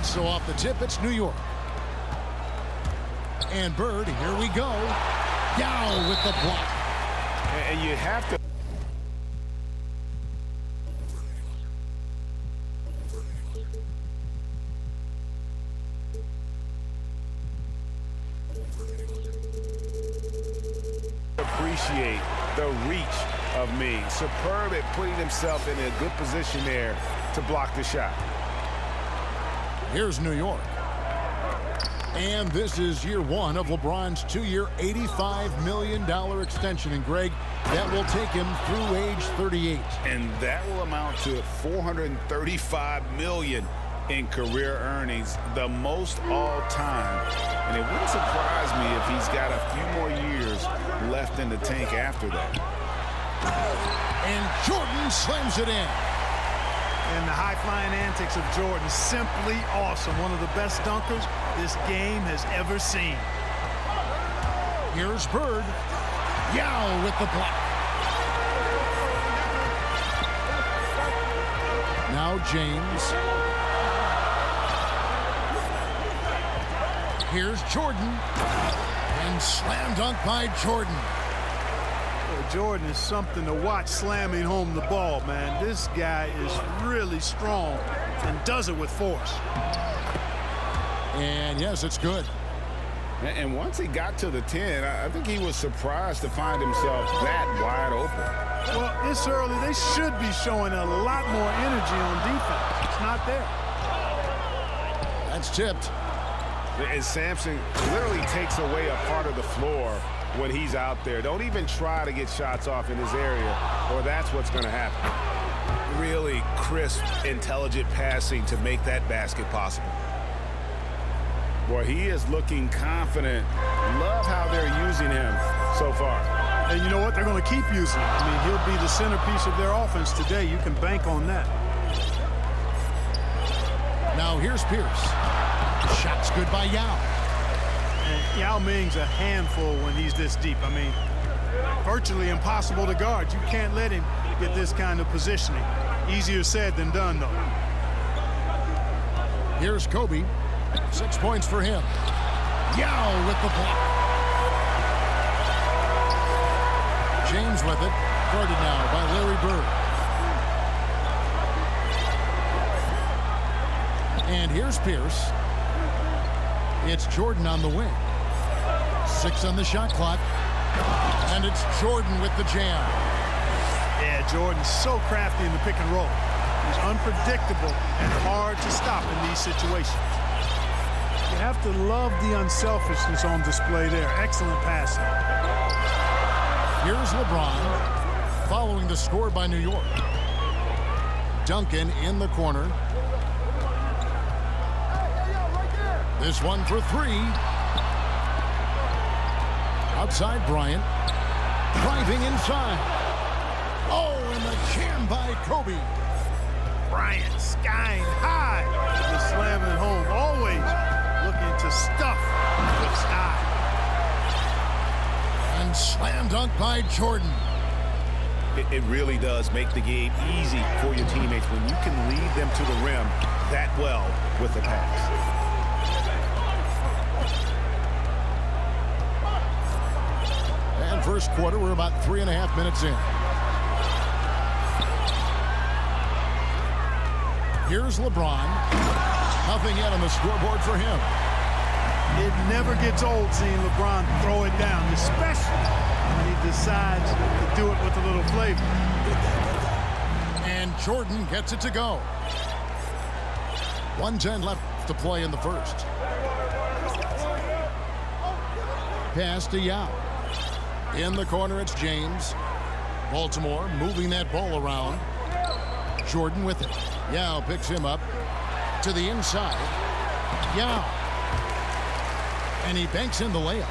So off the tip, it's New York. And Bird, here we go. Yao with the block. And you have to. Appreciate the reach of me. Superb at putting himself in a good position there to block the shot. Here's New York. And this is year one of LeBron's two-year, $85 million extension. And, Greg, that will take him through age 38. And that will amount to $435 million in career earnings, the most all time. And it wouldn't surprise me if he's got a few more years left in the tank after that. And Jordan slams it in. And the high-flying antics of Jordan, simply awesome. One of the best dunkers this game has ever seen. Here's Bird. Yao with the block. Now James. Here's Jordan. And slam dunk by Jordan. Jordan is something to watch slamming home the ball, man. This guy is really strong and does it with force. And yes, it's good. And once he got to the 10, I think he was surprised to find himself that wide open. Well, this early, they should be showing a lot more energy on defense. It's not there. That's tipped. And Sampson literally takes away a part of the floor when he's out there. Don't even try to get shots off in his area, or that's what's going to happen. Really crisp, intelligent passing to make that basket possible. Boy, he is looking confident. Love how they're using him so far. And you know what? They're going to keep using him. I mean, he'll be the centerpiece of their offense today. You can bank on that. Now here's Pierce. Shot's good by Yao. And Yao Ming's a handful when he's this deep. I mean, virtually impossible to guard. You can't let him get this kind of positioning. Easier said than done, though. Here's Kobe. 6 points for him. Yao with the block. James with it. Guarded now by Larry Bird. And here's Pierce. It's Jordan on the wing. 6 on the shot clock. And it's Jordan with the jam. Yeah, Jordan's so crafty in the pick and roll. He's unpredictable and hard to stop in these situations. You have to love the unselfishness on display there. Excellent passing. Here's LeBron following the score by New York. Duncan in the corner. This one for 3. Outside Bryant. Driving inside. Oh, and the jam by Kobe. Bryant skying high. The slam at home. Always looking to stuff the sky. And slam dunk by Jordan. It really does make the game easy for your teammates when you can lead them to the rim that well with the pass. And first quarter, we're about 3.5 minutes in. Here's LeBron. Nothing yet on the scoreboard for him. It never gets old seeing LeBron throw it down, especially when he decides to do it with a little flavor. And Jordan gets it to go. 1:10 left to play in the first. Pass to Yao. In the corner, it's James. Baltimore moving that ball around. Jordan with it. Yao picks him up to the inside. Yao. And he banks in the layup.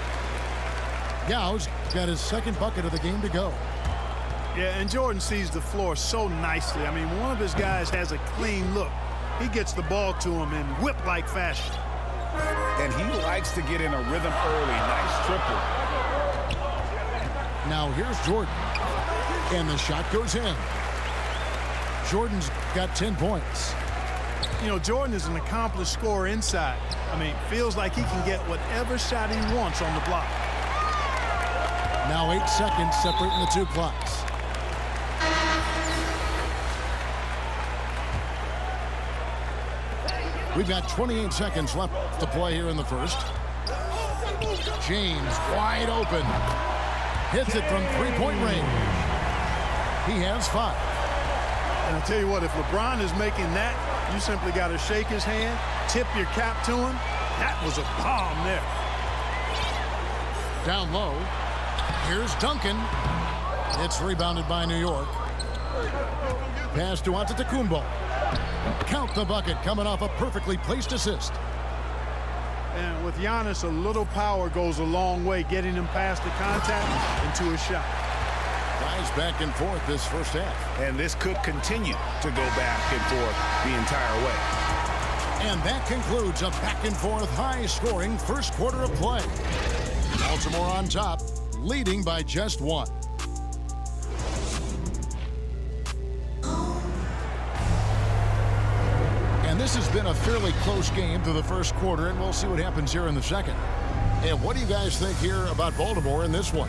Yao's got his second bucket of the game to go. Yeah, and Jordan sees the floor so nicely. I mean, one of his guys has a clean look. He gets the ball to him in whip-like fashion. And he likes to get in a rhythm early. Nice triple. Now here's Jordan. And the shot goes in. Jordan's got 10 points. You know, Jordan is an accomplished scorer inside. I mean, feels like he can get whatever shot he wants on the block. Now 8 seconds separating the two clocks. We've got 28 seconds left to play here in the first. James wide open. Hits it from three-point range. He has 5. And I'll tell you what, if LeBron is making that, you simply got to shake his hand, tip your cap to him. That was a bomb there. Down low. Here's Duncan. It's rebounded by New York. Pass to Antetokounmpo. Count the bucket coming off a perfectly placed assist. And with Giannis, a little power goes a long way, getting him past the contact into a shot. Guys back and forth this first half. And this could continue to go back and forth the entire way. And that concludes a back and forth high-scoring first quarter of play. Baltimore on top, leading by just 1. And this has been a fairly close game through the first quarter, and we'll see what happens here in the second. And what do you guys think here about Baltimore in this one?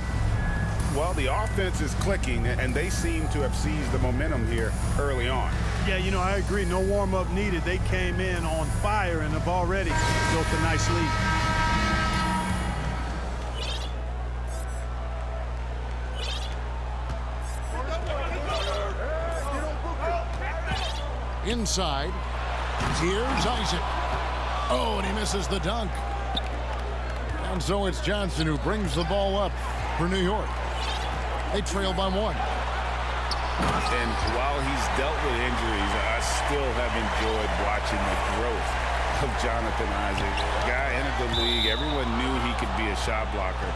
Well, the offense is clicking, and they seem to have seized the momentum here early on. Yeah, you know, I agree. No warm-up needed. They came in on fire and have already built a nice lead. Inside. Here's Isaac. Oh, and he misses the dunk. And so it's Johnson who brings the ball up for New York. They trail by 1. And while he's dealt with injuries, I still have enjoyed watching the growth of Jonathan Isaac. Guy entered the league. Everyone knew he could be a shot blocker,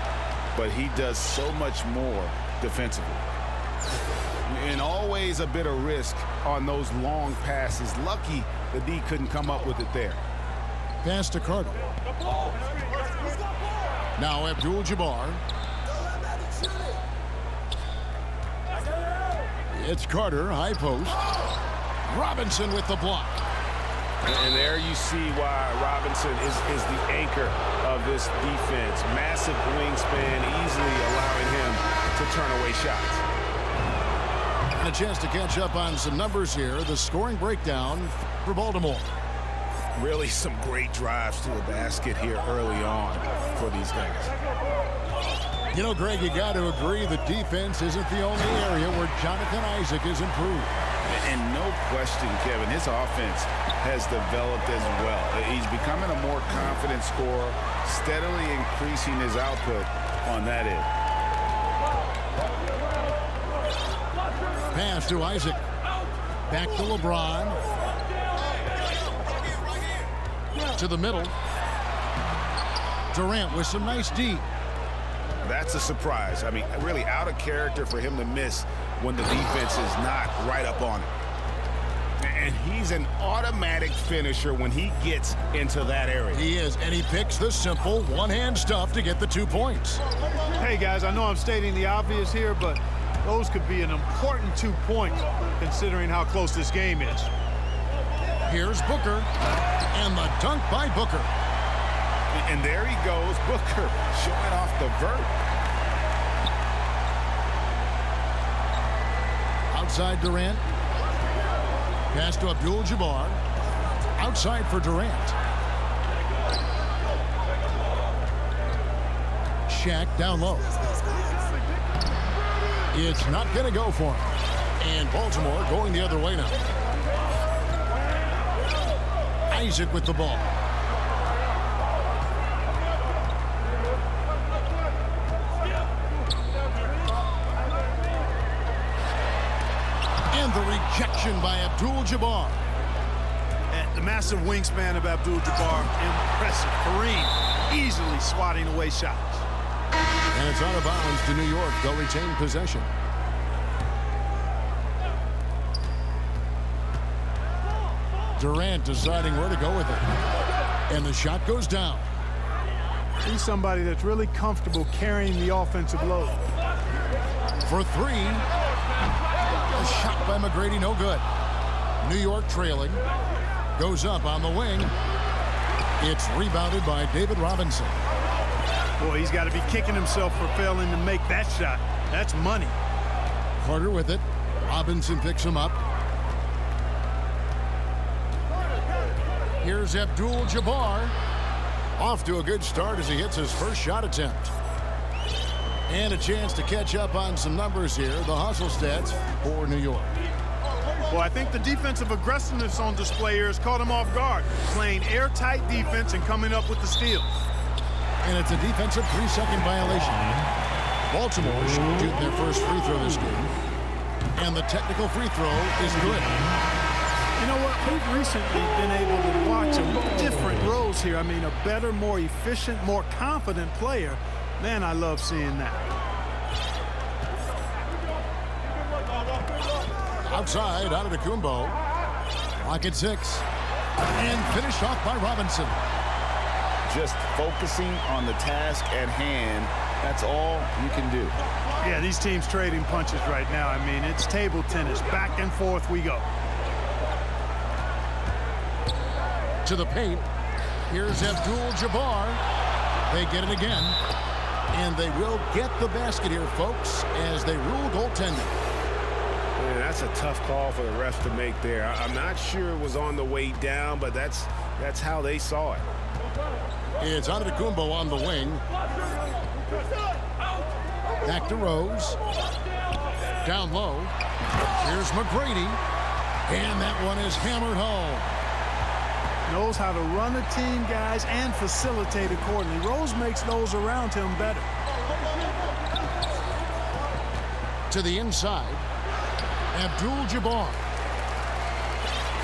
but he does so much more defensively. And always a bit of risk on those long passes. Lucky the D couldn't come up with it there. Pass to Carter. Now Abdul-Jabbar. It's Carter, high post. Robinson with the block. And there you see why Robinson is the anchor of this defense. Massive wingspan, easily allowing him to turn away shots. And a chance to catch up on some numbers here. The scoring breakdown for Baltimore. Really some great drives to the basket here early on for these guys. You know, Greg, you got to agree the defense isn't the only area where Jonathan Isaac is improved. And no question, Kevin, his offense has developed as well. He's becoming a more confident scorer, steadily increasing his output on that end. Pass to Isaac. Back to LeBron. To the middle. Durant with some nice D. That's a surprise. I mean, really out of character for him to miss when the defense is not right up on him. And he's an automatic finisher when he gets into that area. He is, and he picks the simple one-hand stuff to get the 2 points. Hey, guys, I know I'm stating the obvious here, but those could be an important 2 points considering how close this game is. Here's Booker, and the dunk by Booker. And there he goes, Booker, showing off the vert. Outside Durant. Pass to Abdul-Jabbar. Outside for Durant. Shaq down low. It's not going to go for him. And Baltimore going the other way now. Isaac with the ball. And the rejection by Abdul-Jabbar. And the massive wingspan of Abdul-Jabbar, impressive. Kareem easily swatting away shots. And it's out of bounds to New York. They'll retain possession. Durant deciding where to go with it. And the shot goes down. He's somebody that's really comfortable carrying the offensive load. For 3. A shot by McGrady, no good. New York trailing. Goes up on the wing. It's rebounded by David Robinson. Boy, he's got to be kicking himself for failing to make that shot. That's money. Carter with it. Robinson picks him up. Here's Abdul-Jabbar. Off to a good start as he hits his first shot attempt. And a chance to catch up on some numbers here. The hustle stats for New York. Well, I think the defensive aggressiveness on display here has caught him off guard. Playing airtight defense and coming up with the steals. And it's a defensive 3-second violation. Baltimore shooting their first free throw this game. And the technical free throw is good. You know what? We've recently been able to watch a different Rose here. I mean, a better, more efficient, more confident player. Man, I love seeing that. Outside, Antetokounmpo. Clock at 6. And finished off by Robinson. Just focusing on the task at hand. That's all you can do. Yeah, these teams trading punches right now. I mean, it's table tennis. Back and forth we go. To the paint. Here's Abdul-Jabbar. They get it again. And they will get the basket here, folks, as they rule goaltending. Man, that's a tough call for the refs to make there. I'm not sure it was on the way down, but that's how they saw it. It's Antetokounmpo on the wing. Back to Rose. Down low. Here's McGrady. And that one is hammered home. Knows how to run a team, guys, and facilitate accordingly. Rose makes those around him better. To the inside. Abdul-Jabbar.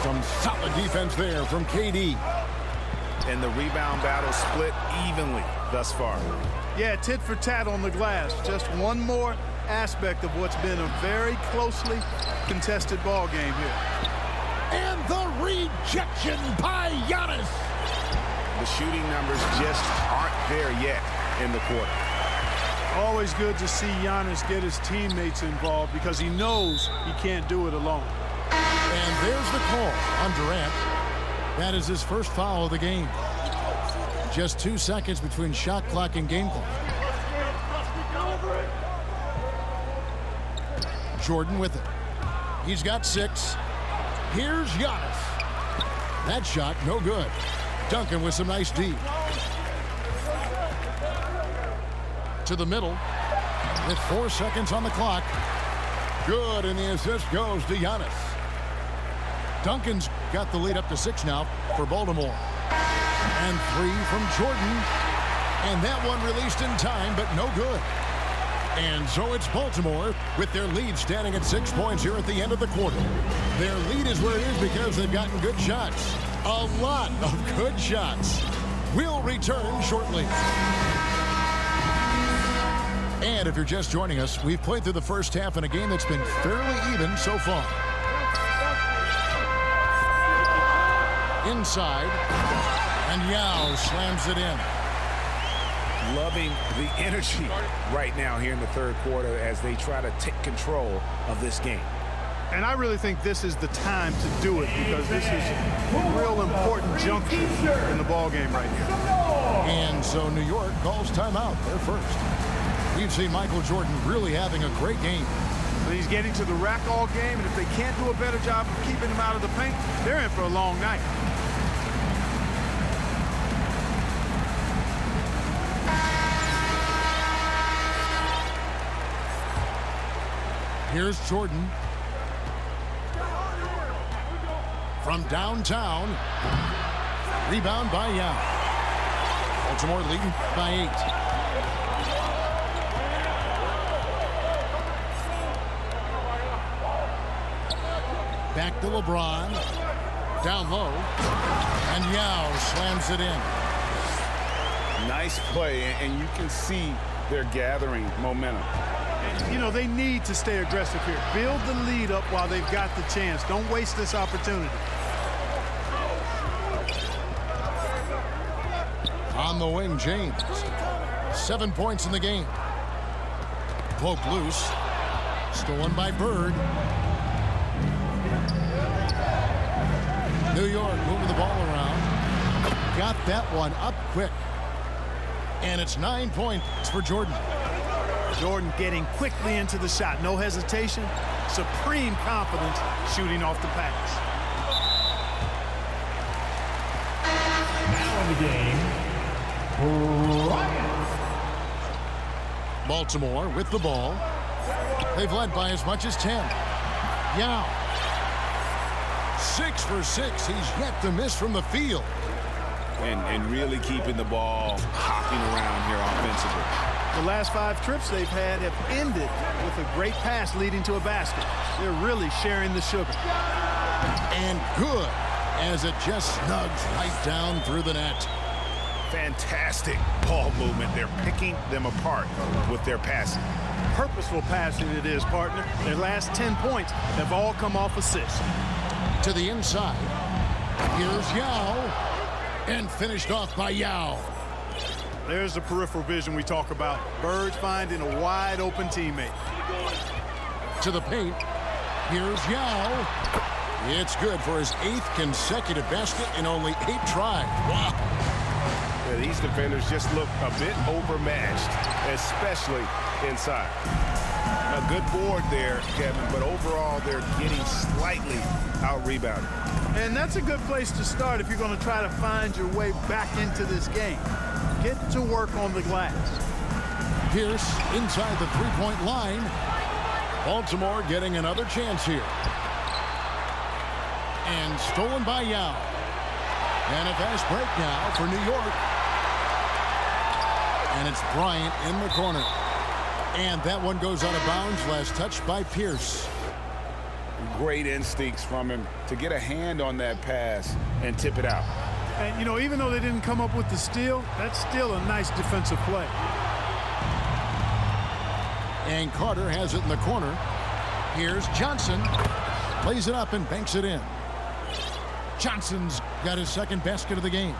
Some solid defense there from KD. And the rebound battle split evenly thus far. Yeah, tit for tat on the glass. Just one more aspect of what's been a very closely contested ball game here. And the rejection by Giannis. The shooting numbers just aren't there yet in the quarter. Always good to see Giannis get his teammates involved because he knows he can't do it alone. And there's the call on Durant. That is his first foul of the game. Just 2 seconds between shot clock and game clock. Jordan with it. He's got 6. Here's Giannis. That shot, no good. Duncan with some nice D. To the middle with 4 seconds on the clock. Good, and the assist goes to Giannis. Duncan's got the lead up to 6 now for Baltimore. And 3 from Jordan. And that one released in time, but no good. And so it's Baltimore with their lead standing at 6 points here at the end of the quarter. Their lead is where it is because they've gotten good shots. A lot of good shots. We'll return shortly. And if you're just joining us, we've played through the first half in a game that's been fairly even so far. Inside, and Yao slams it in. Loving the energy right now here in the third quarter as they try to take control of this game. And I really think this is the time to do it because this is a real important juncture in the ball game right now. And so New York calls timeout. They're first. We've seen Michael Jordan really having a great game. But he's getting to the rack all game, and if they can't do a better job of keeping him out of the paint, they're in for a long night. Here's Jordan. From downtown. Rebound by Yao. Baltimore leading by 8. Back to LeBron. Down low. And Yao slams it in. Nice play, and you can see they're gathering momentum. You know, they need to stay aggressive here. Build the lead up while they've got the chance. Don't waste this opportunity. On the wing, James. 7 points in the game. Poked loose. Stolen by Bird. New York moving the ball around. Got that one up quick. And it's 9 points for Jordan. Jordan getting quickly into the shot. No hesitation. Supreme confidence shooting off the pass. Now in the game, Bryant. Baltimore with the ball. They've led by as much as 10. Yao. 6 for 6. He's yet to miss from the field. And really keeping the ball hopping around here offensively. The last 5 trips they've had have ended with a great pass leading to a basket. They're really sharing the sugar. And good, as it just snugs right down through the net. Fantastic ball movement. They're picking them apart with their passing. Purposeful passing it is, partner. Their last 10 points have all come off assists. To the inside. Here's Yao. And finished off by Yao. There's the peripheral vision we talk about. Birds finding a wide open teammate. To the paint. Here's Yao. It's good for his 8th consecutive basket in only 8 tries. Wow. Yeah, these defenders just look a bit overmatched, especially inside. A good board there, Kevin, but overall they're getting slightly out-rebounded. And that's a good place to start if you're going to try to find your way back into this game. Get to work on the glass. Pierce inside the three-point line. Baltimore getting another chance here. And stolen by Yao. And a fast break now for New York. And it's Bryant in the corner. And that one goes out of bounds. Last touch by Pierce. Great instincts from him to get a hand on that pass and tip it out. And, you know, even though they didn't come up with the steal, that's still a nice defensive play. And Carter has it in the corner. Here's Johnson. Lays it up and banks it in. Johnson's got his 2nd basket of the game.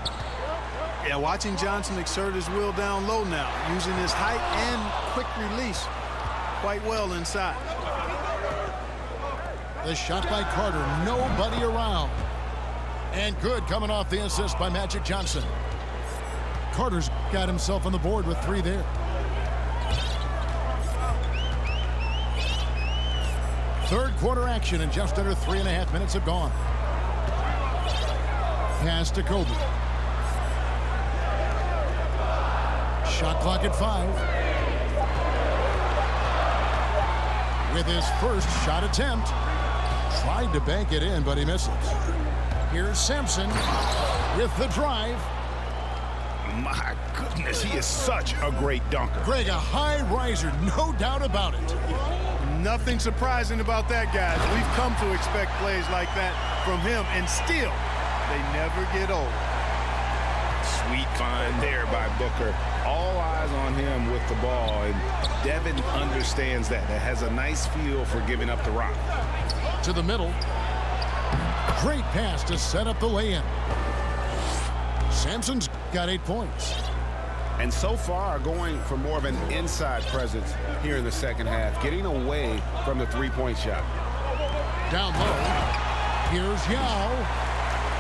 Yeah, watching Johnson exert his will down low now, using his height and quick release quite well inside. The shot by Carter, nobody around. And good coming off the assist by Magic Johnson. Carter's got himself on the board with 3 there. Third quarter action and just under 3.5 minutes have gone. Pass to Kobe. Shot clock at 5. With his first shot attempt. Tried to bank it in, but he misses. Here's Sampson with the drive. My goodness, he is such a great dunker. Greg, a high riser, no doubt about it. Nothing surprising about that, guys. We've come to expect plays like that from him, and still, they never get old. Sweet find there by Booker. All eyes on him with the ball, and Devin understands that. It has a nice feel for giving up the rock. To the middle. Great pass to set up the lay-in. Sampson's got 8 points. And so far going for more of an inside presence here in the second half, getting away from the three-point shot. Down low. Here's Yao.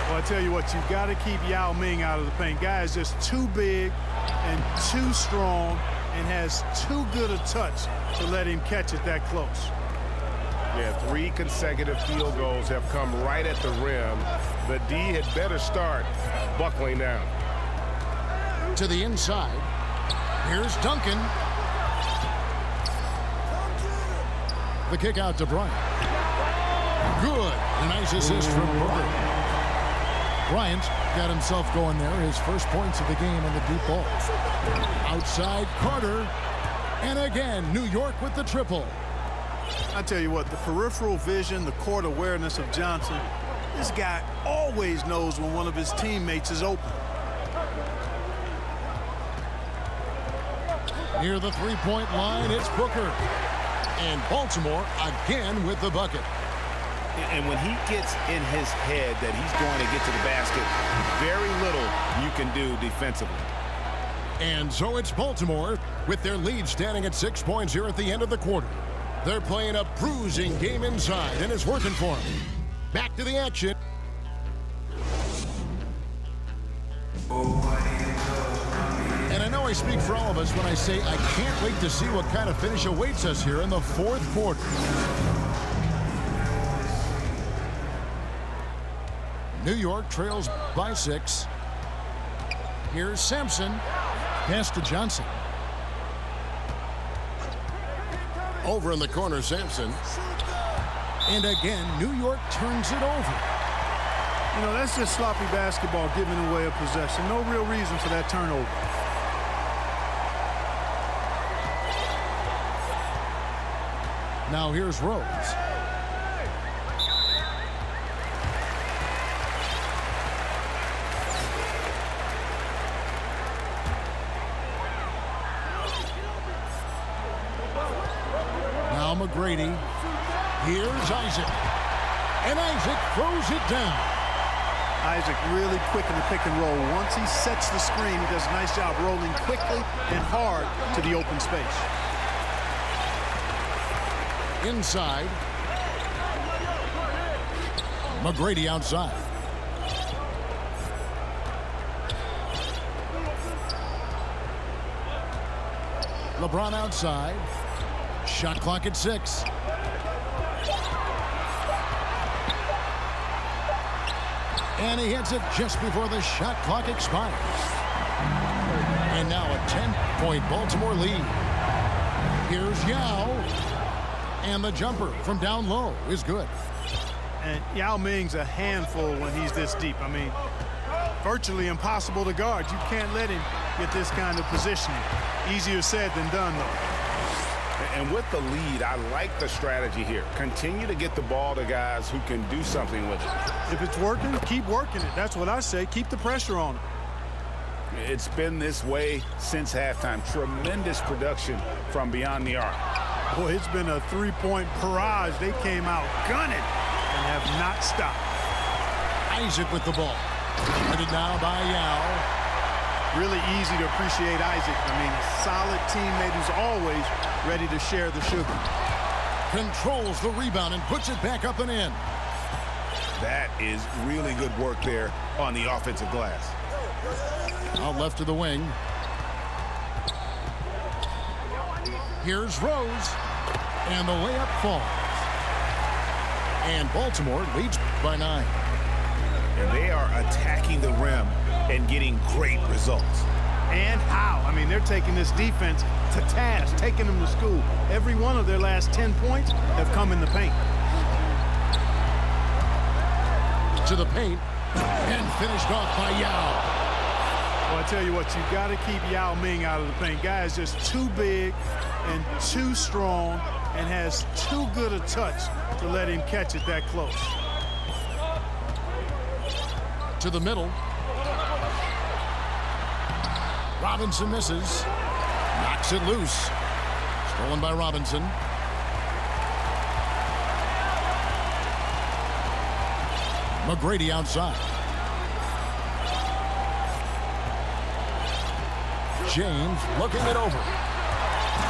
Well, I tell you what, you've got to keep Yao Ming out of the paint. Guy is just too big and too strong and has too good a touch to let him catch it that close. Yeah, 3 consecutive field goals have come right at the rim. The D had better start buckling down. To the inside. Here's Duncan. The kick out to Bryant. Good. A nice assist from Booker. Bryant got himself going there. His first points of the game on the deep ball. Outside Carter. And again, New York with the triple. I tell you what, the peripheral vision, the court awareness of Johnson, this guy always knows when one of his teammates is open. Near the three-point line, it's Booker. And Baltimore again with the bucket. And when he gets in his head that he's going to get to the basket, very little you can do defensively. And so it's Baltimore with their lead standing at 6 points here at the end of the quarter. They're playing a bruising game inside, and it's working for them. Back to the action. And I know I speak for all of us when I say I can't wait to see what kind of finish awaits us here in the fourth quarter. New York trails by 6. Here's Sampson. Pass to Johnson. Over in the corner, Sampson. And again, New York turns it over. You know, that's just sloppy basketball giving away a possession. No real reason for that turnover. Now here's Rose. Now McGrady. Here's Isaac. And Isaac throws it down. Isaac really quick in the pick and roll. Once he sets the screen, he does a nice job rolling quickly and hard to the open space. Inside. McGrady outside. LeBron outside. Shot clock at 6. And he hits it just before the shot clock expires. And now a 10-point Baltimore lead. Here's Yao. And the jumper from down low is good. And Yao Ming's a handful when he's this deep. I mean, virtually impossible to guard. You can't let him get this kind of positioning. Easier said than done, though. And with the lead, I like the strategy here. Continue to get the ball to guys who can do something with it. If it's working, keep working it. That's what I say. Keep the pressure on it. It's been this way since halftime. Tremendous production from beyond the arc. Boy, it's been a three-point barrage. They came out gunning and have not stopped. Isaac with the ball. Guarded now by Yao. Really easy to appreciate Isaac. I mean, a solid teammate who's always ready to share the sugar. Controls the rebound and puts it back up and in. That is really good work there on the offensive glass. Out left to the wing. Here's Rose. And the layup falls. And Baltimore leads by 9. And they are attacking the rim and getting great results. And how? I mean, they're taking this defense to task, taking them to school. Every one of their last 10 points have come in the paint. To the paint. And finished off by Yao. Well, I tell you what, you've got to keep Yao Ming out of the paint. Guy is just too big and too strong and has too good a touch to let him catch it that close. To the middle. Robinson misses. Knocks it loose. Stolen by Robinson. McGrady outside. James looking it over.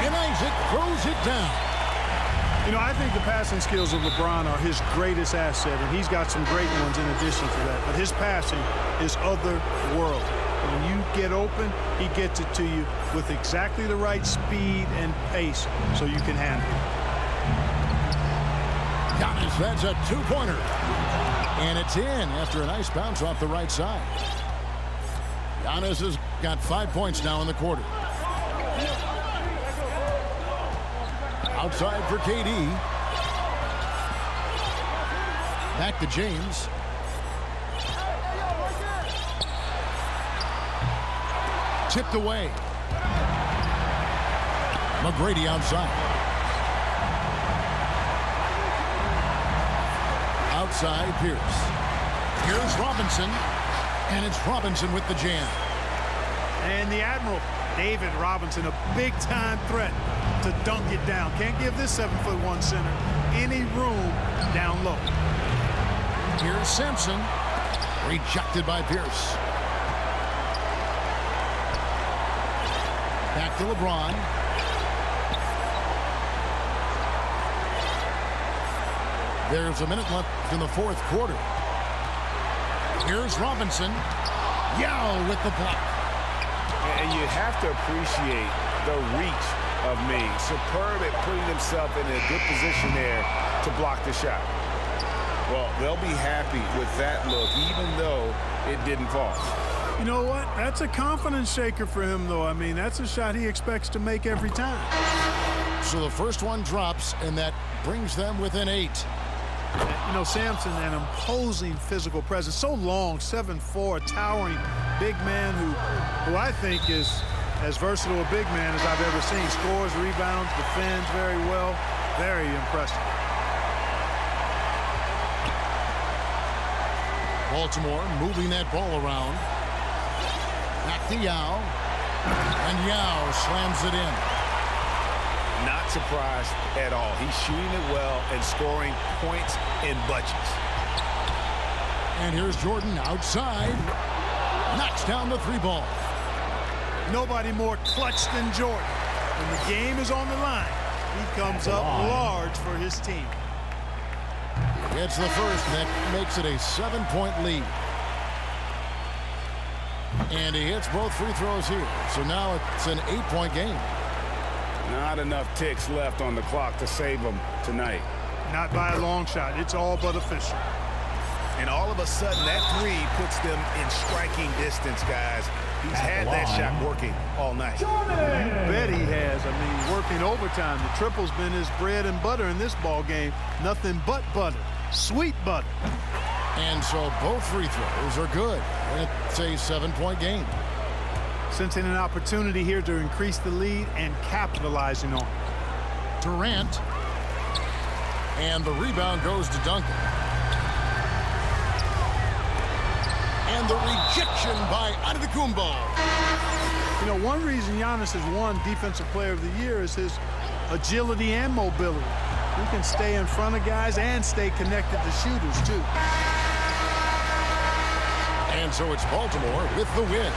And Isaac throws it down. You know, I think the passing skills of LeBron are his greatest asset, and he's got some great ones in addition to that. But his passing is otherworldly. When you get open, he gets it to you with exactly the right speed and pace so you can handle it. Giannis, that's a two-pointer. And it's in after a nice bounce off the right side. Giannis has got 5 points now in the quarter. Outside for KD. Back to James. Tipped away. McGrady outside. Outside Pierce. Here's Robinson. And it's Robinson with the jam. And the Admiral, David Robinson, a big-time threat to dunk it down. Can't give this 7'1" center any room down low. Here's Sampson. Rejected by Pierce. Back to LeBron. There's a minute left in the fourth quarter. Here's Robinson. Yao with the block. And you have to appreciate the reach of Ming. Superb at putting himself in a good position there to block the shot. Well, they'll be happy with that look, even though it didn't fall. You know what? That's a confidence shaker for him, though. I mean, that's a shot he expects to make every time. So the first one drops, and that brings them within 8. You know, Sampson, an imposing physical presence. So long, 7'4", towering big man who I think is as versatile a big man as I've ever seen. Scores, rebounds, defends very well. Very impressive. Baltimore moving that ball around. Back to Yao. And Yao slams it in. Not surprised at all. He's shooting it well and scoring points in bunches. And here's Jordan outside. Knocks down the 3 ball. Nobody more clutch than Jordan. When the game is on the line, he comes up large for his team. It's the first, and that makes it a 7-point lead. And he hits both free throws here. So now it's an 8-point game. Not enough ticks left on the clock to save them tonight. Not by a long shot. It's all but official. And all of a sudden, that 3 puts them in striking distance, guys. He's had that shot working all night. You bet he has. I mean, working overtime. The triple's been his bread and butter in this ball game. Nothing but butter. Sweet butter. And so both free throws are good. And it's a 7-point game. Sensing an opportunity here to increase the lead and capitalizing on it. Durant. And the rebound goes to Duncan. And the rejection by Antetokounmpo. You know, one reason Giannis has won Defensive Player of the Year is his agility and mobility. He can stay in front of guys and stay connected to shooters, too. And so it's Baltimore with the win.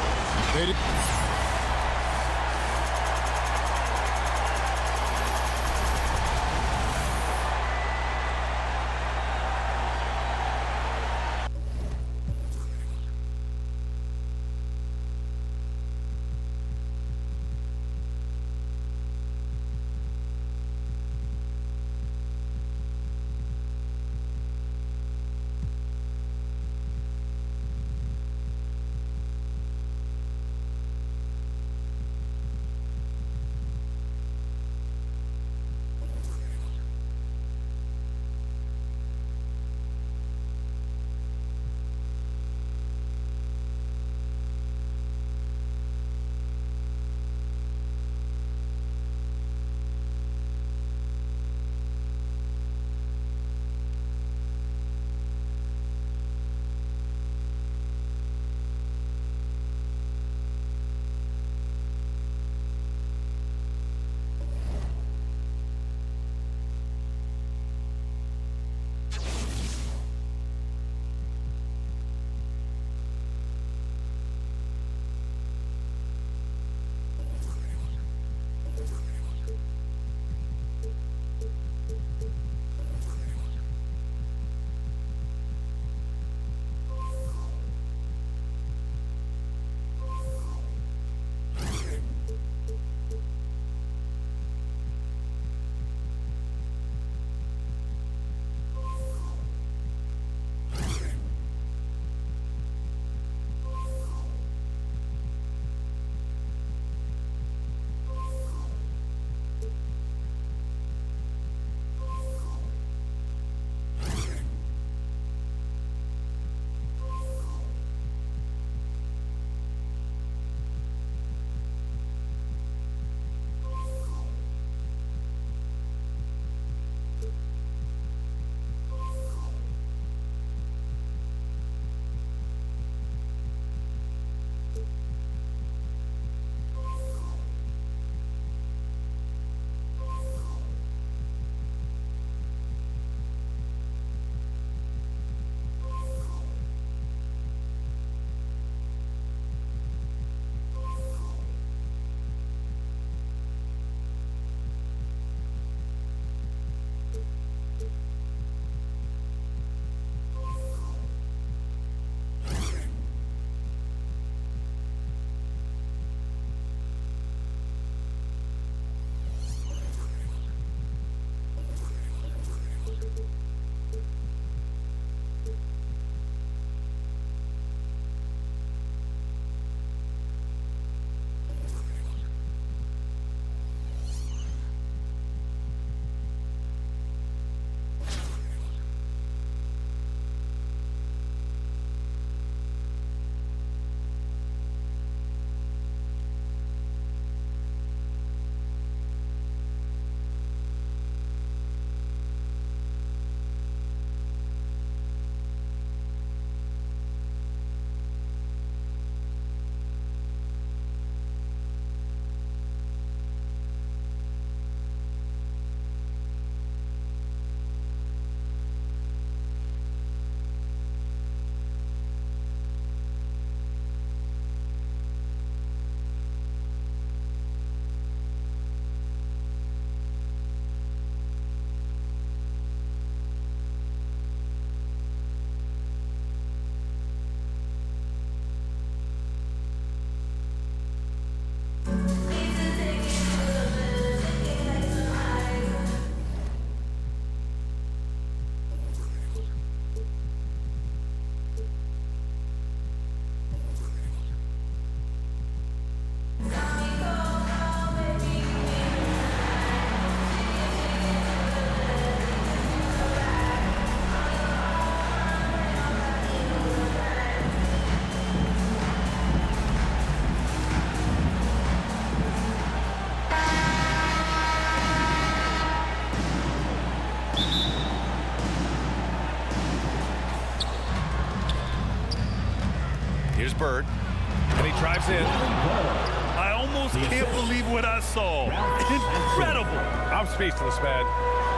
Here's Bird, and he drives in. I almost can't believe what I saw. Incredible. I'm speechless, man.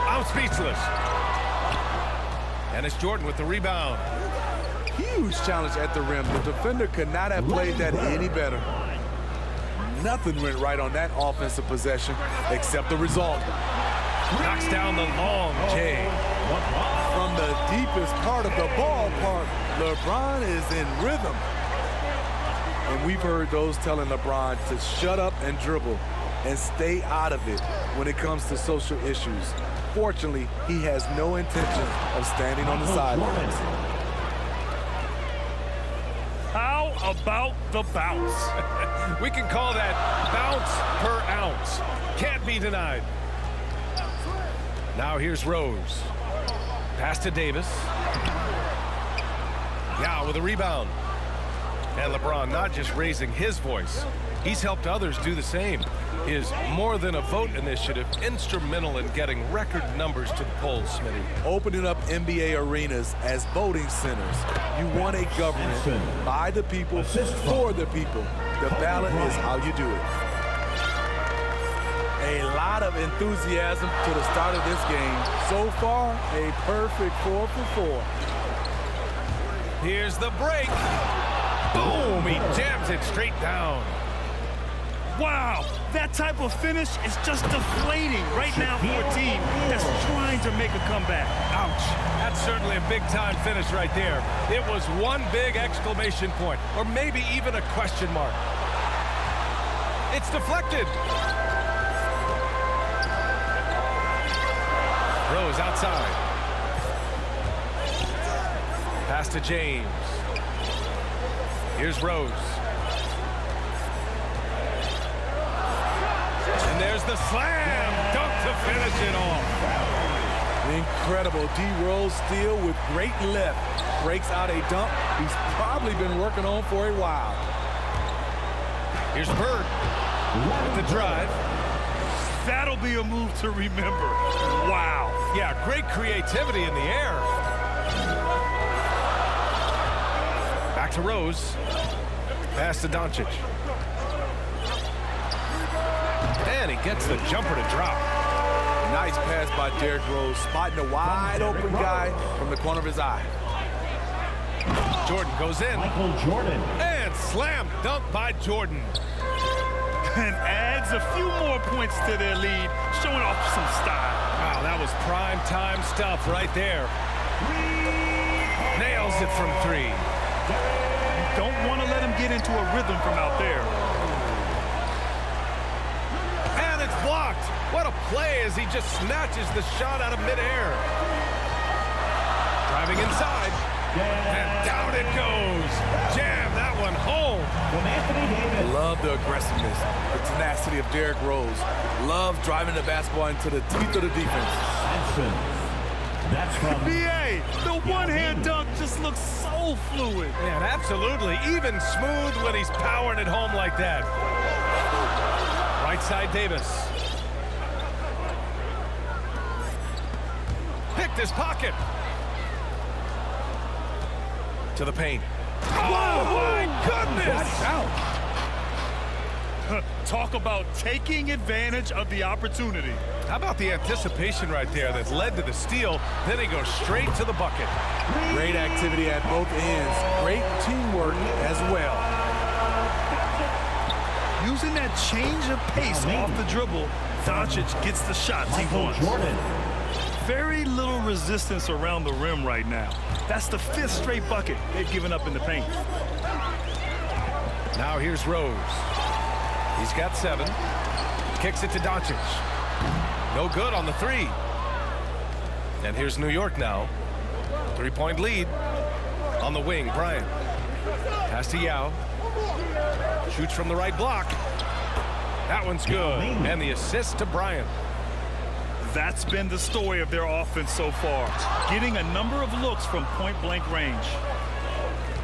I'm speechless. And it's Jordan with the rebound. Huge challenge at the rim. The defender could not have played that any better. Nothing went right on that offensive possession except the result. Knocks down the long J. From the deepest part of the ballpark, LeBron is in rhythm. And we've heard those telling LeBron to shut up and dribble and stay out of it when it comes to social issues. Fortunately, he has no intention of standing on the sidelines. How about the bounce? We can call that bounce per ounce. Can't be denied. Now here's Rose. Pass to Davis. Now with a rebound. And LeBron not just raising his voice, he's helped others do the same. His More Than a Vote initiative instrumental in getting record numbers to the polls, Smitty. Opening up NBA arenas as voting centers. You want a government by the people, for the people. The ballot is how you do it. A lot of enthusiasm to the start of this game. So far, a perfect 4 for 4. Here's the break. Boom! He jams it straight down. Wow, that type of finish is just deflating right now for a team that's trying to make a comeback. Ouch. That's certainly a big-time finish right there. It was one big exclamation point, or maybe even a question mark. It's deflected. Rose outside. Pass to James. Here's Rose. And there's the slam dunk to finish it off. Incredible. D. Rose steal with great lift. Breaks out a dunk he's probably been working on for a while. Here's Bird with the drive. That'll be a move to remember. Wow. Yeah, great creativity in the air. Back to Rose. Pass to Doncic. And he gets the jumper to drop. Nice pass by Derrick Rose, spotting a wide open guy from the corner of his eye. Jordan goes in. Michael Jordan. And slam dunk by Jordan. And adds a few more points to their lead, showing off some style. Wow, that was prime time stuff right there. Nails it from three. Don't want to let him get into a rhythm from out there. And it's blocked. What a play as he just snatches the shot out of midair. driving inside. And down it goes. Jam that one home. Love the aggressiveness, the tenacity of Derrick Rose. Love driving the basketball into the teeth of the defense. That's from BA. The one-hand dunk just looks so fluid. And absolutely even smooth when he's powering it home like that. Right side Davis. Picked his pocket. To the paint. Oh, my goodness! Talk about taking advantage of the opportunity. How about the anticipation right there that led to the steal? Then he goes straight to the bucket. Great activity at both ends. Great teamwork as well. Using that change of pace off the dribble, Doncic gets the shots he wants. Very little resistance around the rim right now. That's the 5th straight bucket they've given up in the paint. Now here's Rose. He's got 7. Kicks it to Doncic. No good on the 3. And here's New York now. 3-point lead. On the wing, Bryant. Pass to Yao. Shoots from the right block. That one's good. And the assist to Bryant. That's been the story of their offense so far. Getting a number of looks from point-blank range.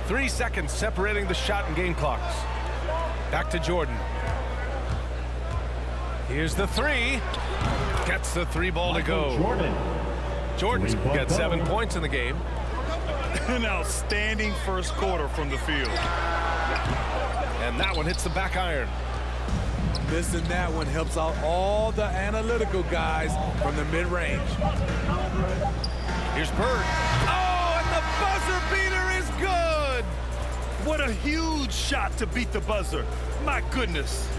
3 seconds separating the shot and game clocks. Back to Jordan. Here's the 3. Gets the 3 ball to go. Jordan's got 7 points in the game. An outstanding first quarter from the field. And that one hits the back iron. Missing that one helps out all the analytical guys from the mid-range. Here's Bird. Oh, and the buzzer beater is good. What a huge shot to beat the buzzer. My goodness.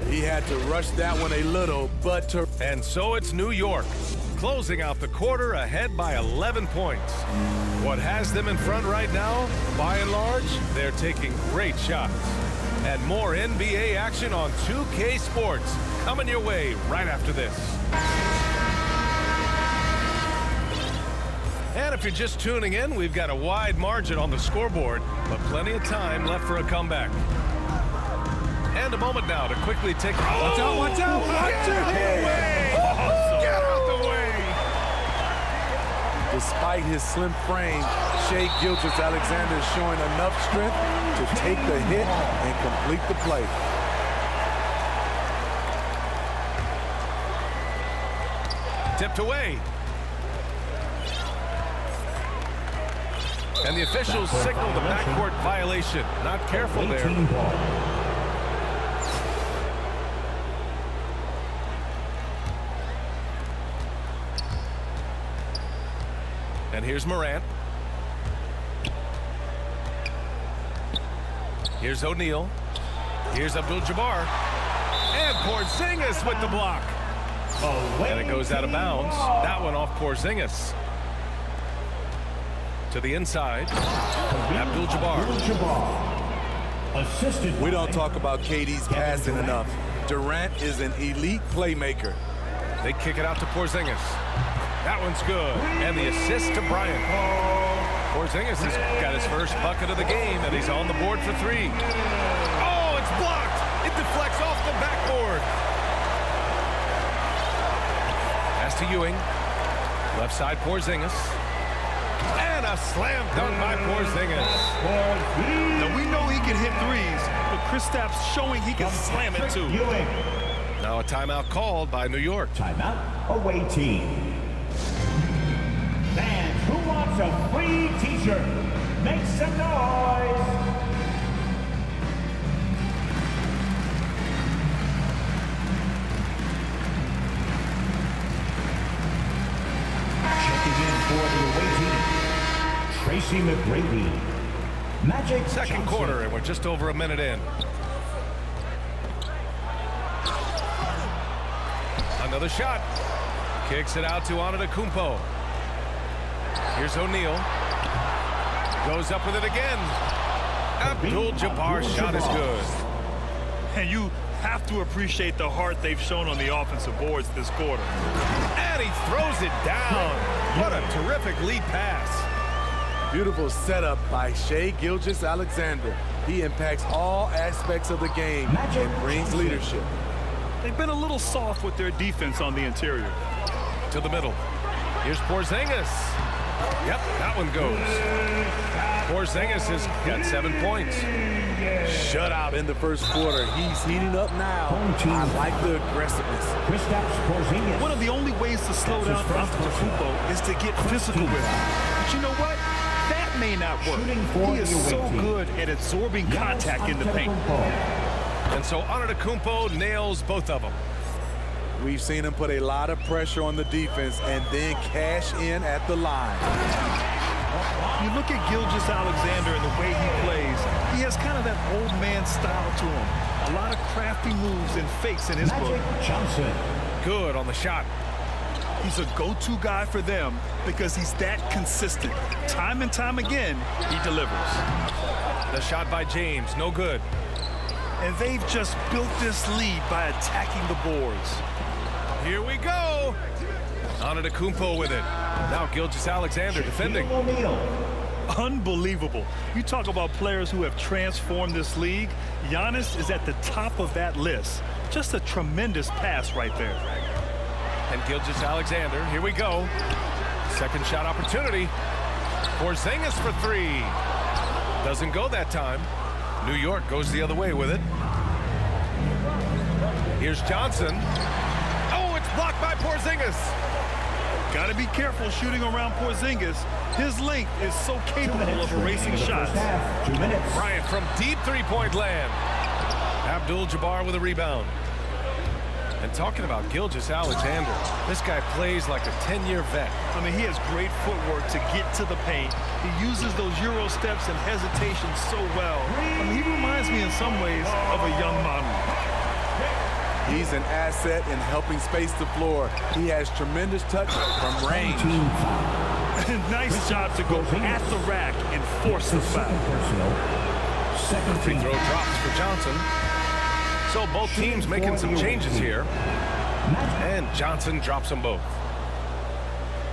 He had to rush that one a little, but to... And so it's New York, closing out the quarter ahead by 11 points. What has them in front right now? By and large, they're taking great shots. And more NBA action on 2K Sports coming your way right after this. And if you're just tuning in, we've got a wide margin on the scoreboard, but plenty of time left for a comeback. And a moment now to quickly take... Watch out, watch out, watch out! Get out the way! Despite his slim frame, Shai Gilgeous-Alexander is showing enough strength to take the hit and complete the play. Tipped away. And the officials signal the backcourt violation. Not careful there. And here's Morant. Here's O'Neal. Here's Abdul-Jabbar. And Porzingis with the block. And it goes out of bounds. That one off Porzingis. To the inside. Abdul-Jabbar. We don't talk about KD's passing enough. Durant is an elite playmaker. They kick it out to Porzingis. That one's good. And the assist to Bryant. Porzingis has got his first bucket of the game, and he's on the board for 3. Oh, it's blocked. It deflects off the backboard. Pass to Ewing. Left side, Porzingis. And a slam dunk by Porzingis. Now, we know he can hit threes, but Kristaps showing he can slam it too. Now a timeout called by New York. Timeout, away team. Fans, who wants a free t-shirt? Make some noise. Checking in for the away team, Tracy McGrady. Magic Second Johnson. quarter, and we're just over a minute in. Another shot. Kicks it out to Antetokounmpo. Here's O'Neal. Goes up with it again. Abdul-Jabbar's shot is good. And you have to appreciate the heart they've shown on the offensive boards this quarter. And he throws it down. What a terrific lead pass. Beautiful setup by Shai Gilgeous-Alexander. He impacts all aspects of the game and brings leadership. They've been a little soft with their defense on the interior. To the middle. Here's Porzingis. Yep, that one goes. Porzingis has got 7 points. Shutout in the first quarter. He's heating up now. I like the aggressiveness. Kristaps Porzingis. One of the only ways to slow down Antetokounmpo is to get physical with him. But you know what? That may not work. He is so good at absorbing contact in the paint. And so Antetokounmpo nails both of them. We've seen him put a lot of pressure on the defense and then cash in at the line. You look at Gilgeous-Alexander and the way he plays, he has kind of that old man style to him. A lot of crafty moves and fakes in his book. Magic Johnson. Good on the shot. He's a go-to guy for them because he's that consistent. Time and time again, he delivers. The shot by James, no good. And they've just built this lead by attacking the boards. Here we go. Antetokounmpo with it. Now Gilgeous-Alexander defending. O'Neal. Unbelievable. You talk about players who have transformed this league. Giannis is at the top of that list. Just a tremendous pass right there. And Gilgeous-Alexander, here we go. Second shot opportunity. Porzingis for 3. Doesn't go that time. New York goes the other way with it. Here's Johnson. Oh, it's blocked by Porzingis. Got to be careful shooting around Porzingis. His length is so capable of erasing shots. 2 minutes. Bryant from deep three-point land. Abdul-Jabbar with a rebound. And talking about Gilgeous-Alexander, this guy plays like a 10-year vet. I mean, he has great footwork to get to the paint. He uses those Euro steps and hesitation so well. I mean, he reminds me in some ways of a young Manu. He's an asset in helping space the floor. He has tremendous touch from range. Nice job to go at the rack and force the foul. Second Free throw drops for Johnson. So both teams making some changes here. And Johnson drops them both.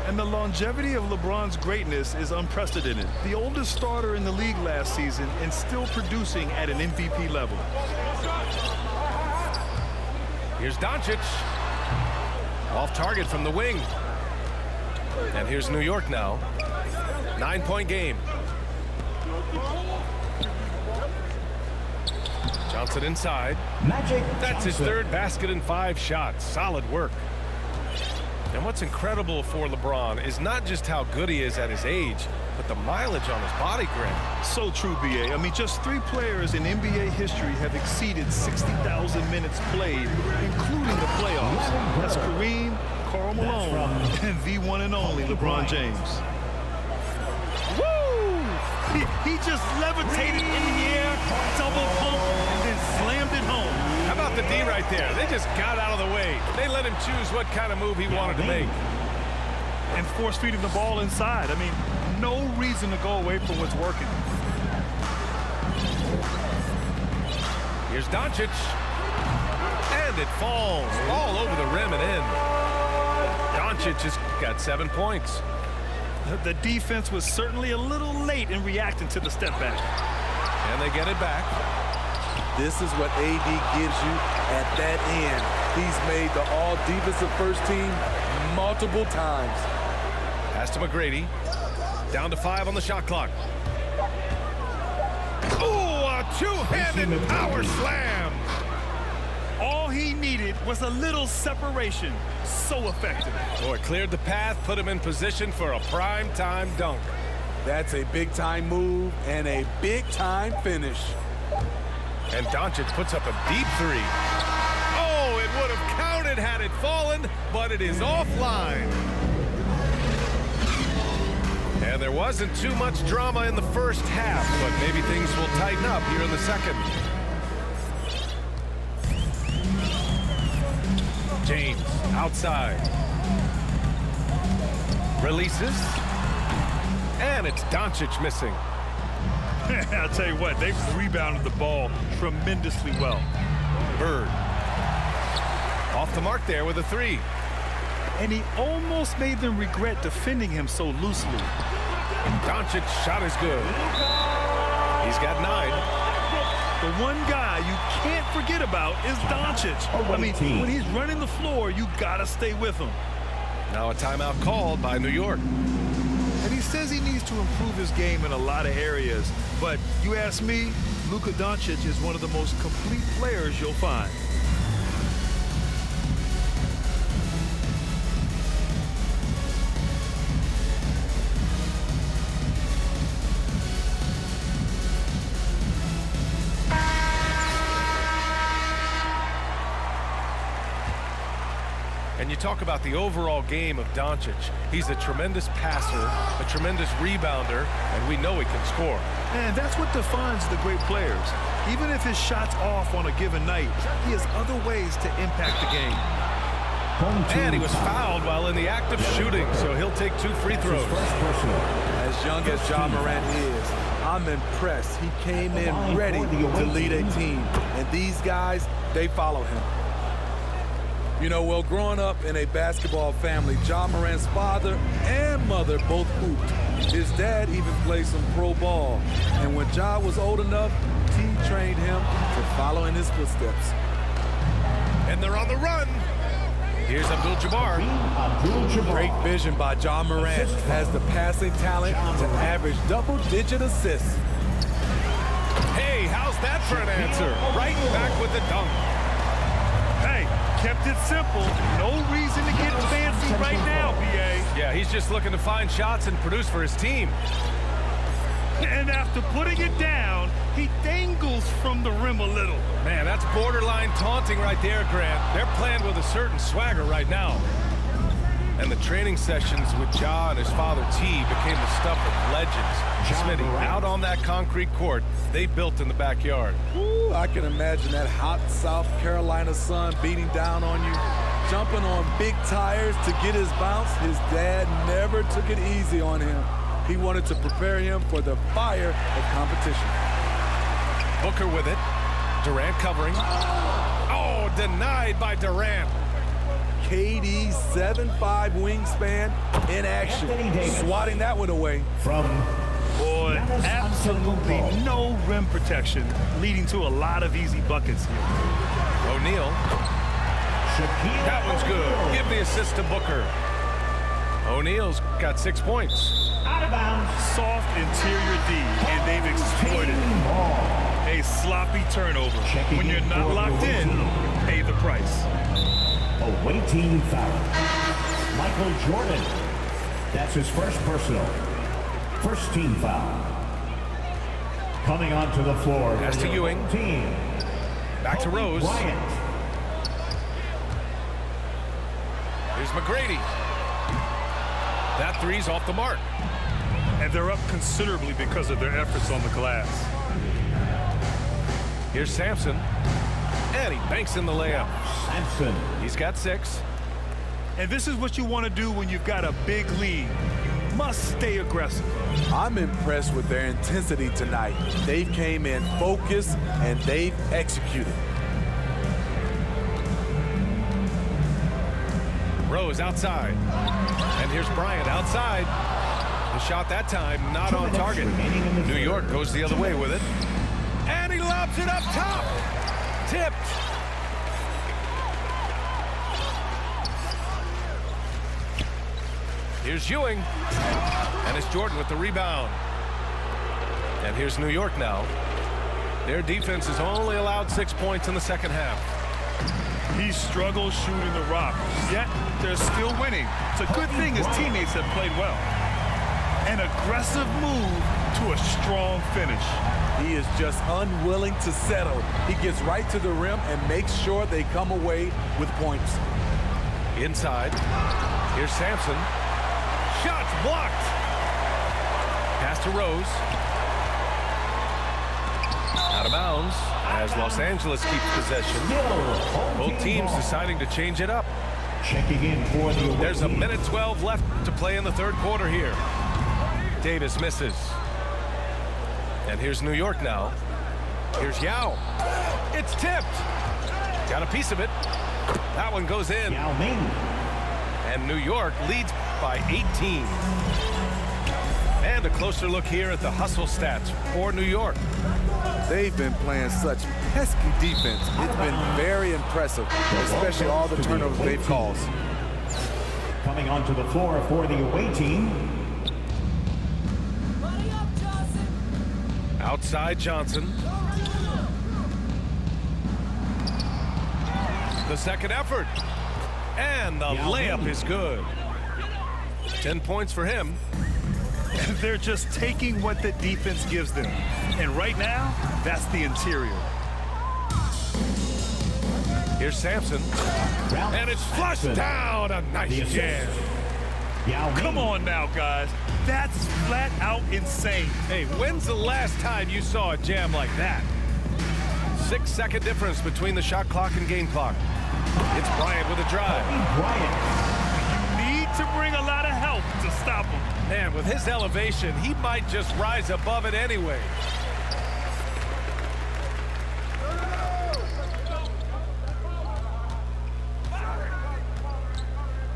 And the longevity of LeBron's greatness is unprecedented. The oldest starter in the league last season and still producing at an MVP level. Here's Doncic. Off target from the wing. And here's New York now. 9-point game. Johnson inside. That's his third basket in 5 shots. Solid work. And what's incredible for LeBron is not just how good he is at his age, but the mileage on his body, Greg. So true, B.A. I mean, just 3 players in NBA history have exceeded 60,000 minutes played, including the playoffs. That's Kareem, Karl Malone, and the one and only LeBron James. Woo! He just levitated in the air, double pump, and then slammed it home. How about the D right there? They just got out of the way. They let him choose what kind of move he wanted to make. And force feeding the ball inside. I mean, no reason to go away from what's working. Here's Doncic. And it falls all over the rim and in. Doncic has got 7 points. The defense was certainly a little late in reacting to the step back. And they get it back. This is what AD gives you at that end. He's made the all-defensive first team multiple times. Pass to McGrady. Down to 5 on the shot clock. Oh, a two-handed power slam. All he needed was a little separation. So effective. Boy, cleared the path, put him in position for a prime-time dunk. That's a big-time move and a big-time finish. And Doncic puts up a deep 3. Oh, it would have counted had it fallen, but it is offline. And there wasn't too much drama in the first half, but maybe things will tighten up here in the second. James outside. Releases. And it's Doncic missing. I'll tell you what, they've rebounded the ball tremendously well. Bird. Off the mark there with a 3. And he almost made them regret defending him so loosely. Doncic shot is good. He's got 9. The one guy you can't forget about is Doncic. I mean, when he's running the floor, you gotta stay with him. Now a timeout called by New York. And he says he needs to improve his game in a lot of areas. But you ask me, Luka Doncic is one of the most complete players you'll find. And you talk about the overall game of Doncic. He's a tremendous passer, a tremendous rebounder, and we know he can score. And that's what defines the great players. Even if his shot's off on a given night, he has other ways to impact the game. And he was fouled while in the act of shooting, so he'll take 2 free throws. As young as Ja Morant is, I'm impressed. He came in ready to lead a team. And these guys, they follow him. You know, well, growing up in a basketball family, Ja Morant's father and mother both hooped. His dad even played some pro ball. And when Ja was old enough, he trained him to follow in his footsteps. And they're on the run. Here's Abdul-Jabbar. Great vision by Ja Morant. Has the passing talent to average double-digit assists. Hey, how's that for an answer? Right back with the dunk. Hey, kept it simple. No reason to get fancy right now, PA. Yeah, he's just looking to find shots and produce for his team. And after putting it down, he dangles from the rim a little. Man, that's borderline taunting right there, Grant. They're playing with a certain swagger right now. And the training sessions with Ja and his father T became the stuff of legends. Smitty, out on that concrete court they built in the backyard. Ooh, I can imagine that hot South Carolina sun beating down on you, jumping on big tires to get his bounce. His dad never took it easy on him. He wanted to prepare him for the fire of competition. Booker with it. Durant covering. Oh, denied by Durant. KD's 7'5" wingspan in action, swatting that one away. Boy, absolutely no rim protection, leading to a lot of easy buckets here. O'Neal. That one's good. Give the assist to Booker. O'Neal's got 6 points. Out of bounds. Soft interior D, and they've exploited a sloppy turnover. When you're not locked in, pay the price. Awaiting foul. Michael Jordan. That's his first personal. First team foul. Coming onto the floor. Pass to Ewing. Team. Back to Rose. Bryant. Here's McGrady. That three's off the mark. And they're up considerably because of their efforts on the glass. Here's Sampson. And he banks in the layup. Sampson. He's got 6. And this is what you want to do when you've got a big lead. Must stay aggressive. I'm impressed with their intensity tonight. They came in focused and they've executed. Rose outside. And here's Bryant outside. The shot that time not on target. New York goes the other way with it. And he lobs it up top. Tipped. Here's Ewing. And it's Jordan with the rebound. And here's New York now. Their defense has only allowed 6 points in the second half. He struggles shooting the rock, yet they're still winning. It's a good thing his teammates have played well. An aggressive move to a strong finish. He is just unwilling to settle. He gets right to the rim and makes sure they come away with points. Inside. Here's Sampson. Shots blocked. Pass to Rose. Out of bounds as Los Angeles keeps possession. Both teams deciding to change it up. Checking in for the There's a minute 12 left to play in the third quarter here. Davis misses. And here's New York now. Here's Yao. It's tipped. Got a piece of it. That one goes in. Yao Ming. And New York leads by 18. And a closer look here at the hustle stats for New York. They've been playing such pesky defense. It's been very impressive, especially all the turnovers they've caused. Coming onto the floor for the away team. Outside Johnson. The second effort. And the layup is good. 10 points for him. They're just taking what the defense gives them. And right now, that's the interior. Here's Sampson. And it's flushed down. A nice jam. Come on now, guys. That's flat out insane. Hey, when's the last time you saw a jam like that? 6-second difference between the shot clock and game clock. It's Bryant with a drive. You need to bring a lot of help to stop him. And with his elevation, he might just rise above it anyway.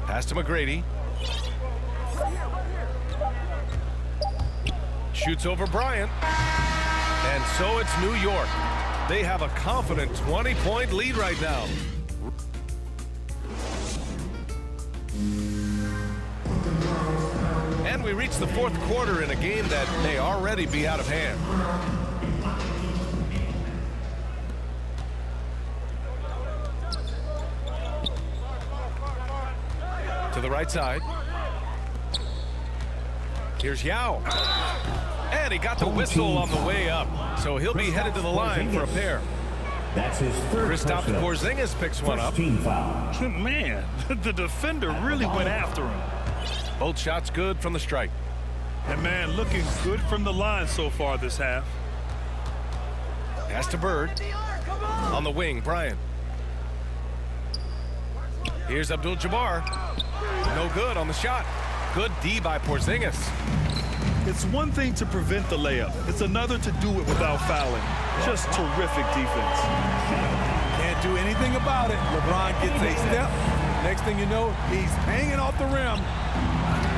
Pass to McGrady. Shoots over Bryant. And so it's New York. They have a confident 20-point lead right now. And we reach the fourth quarter in a game that may already be out of hand. To the right side. Here's Yao. And he got the whistle on the way up. So he'll be headed to the line for a pair. That's his third. Kristaps Porzingis picks one up. Team foul. Man, the defender really went after him. Both shots good from the strike. And man, looking good from the line so far this half. Pass to Bird. On the wing, Bryant. Here's Abdul-Jabbar. No good on the shot. Good D by Porzingis. It's one thing to prevent the layup. It's another to do it without fouling. Just terrific defense. Can't do anything about it. LeBron gets a step. Next thing you know, he's hanging off the rim.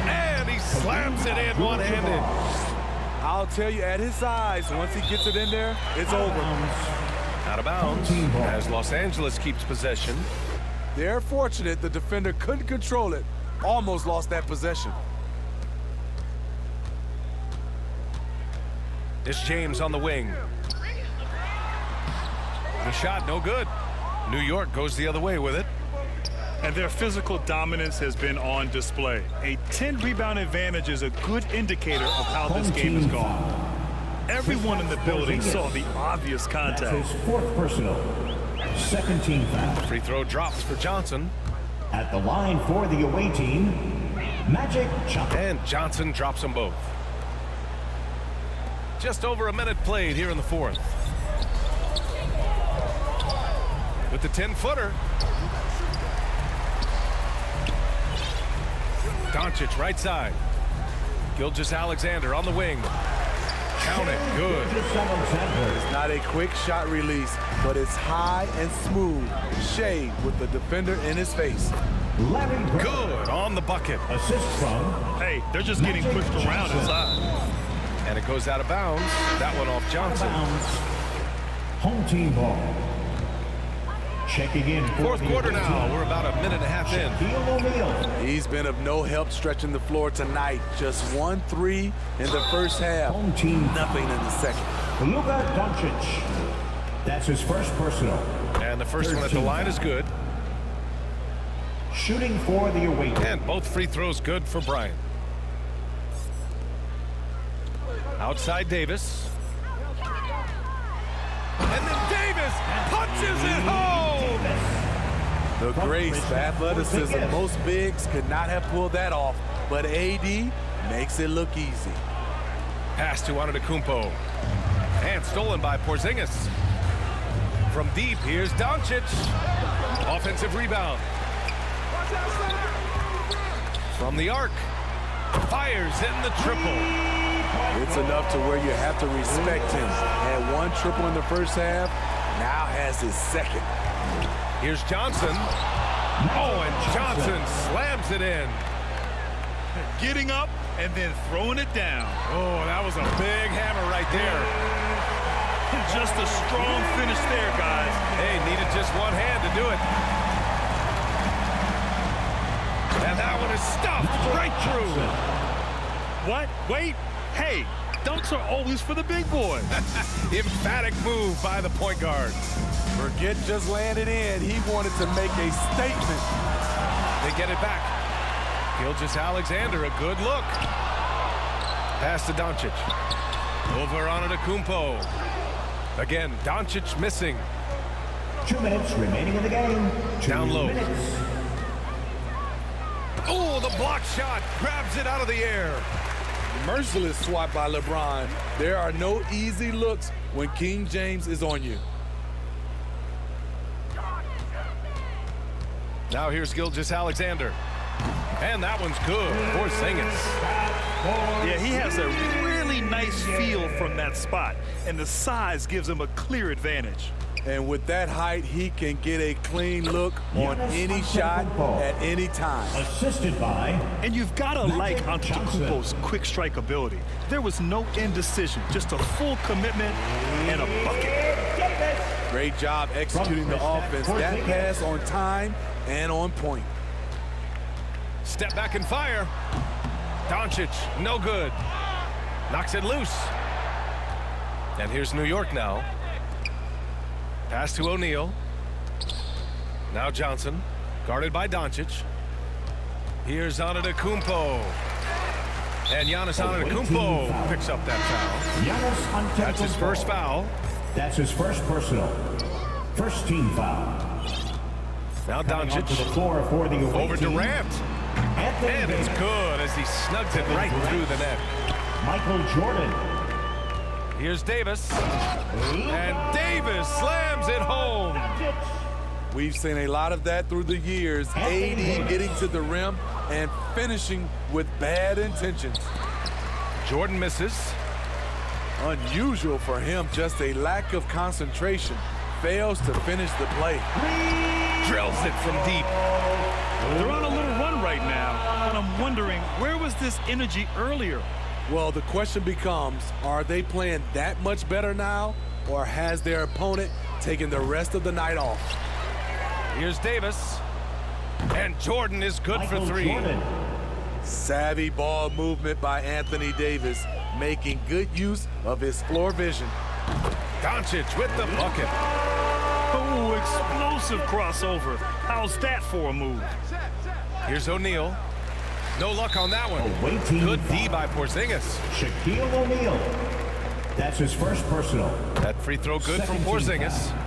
And he slams it in one-handed. I'll tell you, at his size, once he gets it in there, it's over. Out of bounds as Los Angeles keeps possession. They're fortunate the defender couldn't control it. Almost lost that possession. It's James on the wing. The shot, no good. New York goes the other way with it. And their physical dominance has been on display. A 10-rebound advantage is a good indicator of how this game has gone. Everyone in the building saw the obvious contact. That's his fourth personal. Second team foul. Free throw drops for Johnson. At the line for the away team, Magic Johnson. And Johnson drops them both. Just over a minute played here in the fourth. With the 10-footer. Doncic right side. Gilgeous-Alexander on the wing. Count it. Good. It's not a quick shot release, but it's high and smooth. Shea with the defender in his face. Larry Bird. Good on the bucket. Assist from. Hey, they're just getting pushed around inside. And it goes out of bounds. That one off Johnson. Home team ball. Checking in for Fourth quarter now. We're about a minute and a half in. Shaquille O'Neal. He's been of no help stretching the floor tonight. Just 1-3 in the first half. Home team. Nothing in the second. Luka Doncic. That's his first personal. And the first one at the line is good. Shooting for the away team. And both free throws good for Bryant. Outside Davis. And then Davis punches it home. The grace, the athleticism. Most bigs could not have pulled that off, but AD makes it look easy. Pass to Antetokounmpo. And stolen by Porzingis. From deep, here's Doncic. Offensive rebound. From the arc. Fires in the triple. It's enough to where you have to respect him. Had one triple in the first half, now has his second. Here's Johnson. Oh, and Johnson slams it in. Getting up and then throwing it down. Oh, that was a big hammer right there. Just a strong finish there, guys. Hey, needed just one hand to do it. And that one is stuffed right through. What? Wait. Hey, dunks are always for the big boys. Emphatic move by the point guard. Forget just landed in. He wanted to make a statement. They get it back. Gilgeous-Alexander, a good look. Pass to Doncic. Over on Antetokounmpo. Again, Doncic missing. 2 minutes remaining in the game. Down low. 2 minutes. Oh, the block shot. Grabs it out of the air. Merciless swat by LeBron. There are no easy looks when King James is on you. Now here's Gilgeous-Alexander. And that one's good. Porzingis. Yeah, he has a really nice feel from that spot, and the size gives him a clear advantage. And with that height, he can get a clean look on any shot at any time. Assisted by. And you've got to like Magic Antetokounmpo's quick strike ability. There was no indecision, just a full commitment and a bucket. Great job executing the offense. That pass on time and on point. Step back and fire. Doncic, no good. Knocks it loose. And here's New York now. Pass to O'Neal. Now Johnson, guarded by Doncic. Here's Antetokounmpo. And Giannis Antetokounmpo picks up that foul. That's his first foul. That's his first personal. First team foul. Now Coming onto the Doncic floor for the away over team. Durant. Anthony And it's Davis. good as he snugs it right through the net. Michael Jordan. Here's Davis. And Davis slams it home. We've seen a lot of that through the years. AD getting to the rim and finishing with bad intentions. Jordan misses. Unusual for him, just a lack of concentration. Fails to finish the play. Drills it from deep. They're on a little run right now, and I'm wondering, where was this energy earlier? Well, the question becomes, are they playing that much better now, or has their opponent taken the rest of the night off? Here's Davis. And Jordan is good Michael for three. Jordan. Savvy ball movement by Anthony Davis, making good use of his floor vision. Doncic with the bucket. Oh, explosive crossover. How's that for a move? Here's O'Neal. No luck on that one. Away team Good D foul. by Porzingis. Shaquille O'Neal. That's his first personal. That free throw good from Second team Porzingis. foul.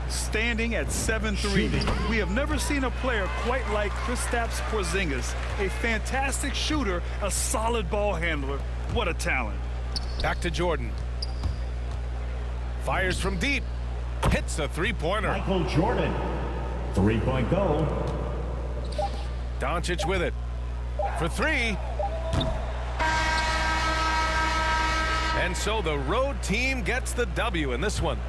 Standing at 7'3", Shooting. we have never seen a player quite like Kristaps Porzingis. A fantastic shooter, a solid ball handler. What a talent. Back to Jordan. Fires from deep. Hits a three-pointer. Michael Jordan. 3-point goal. Doncic with it. For three. And so the road team gets the W in this one.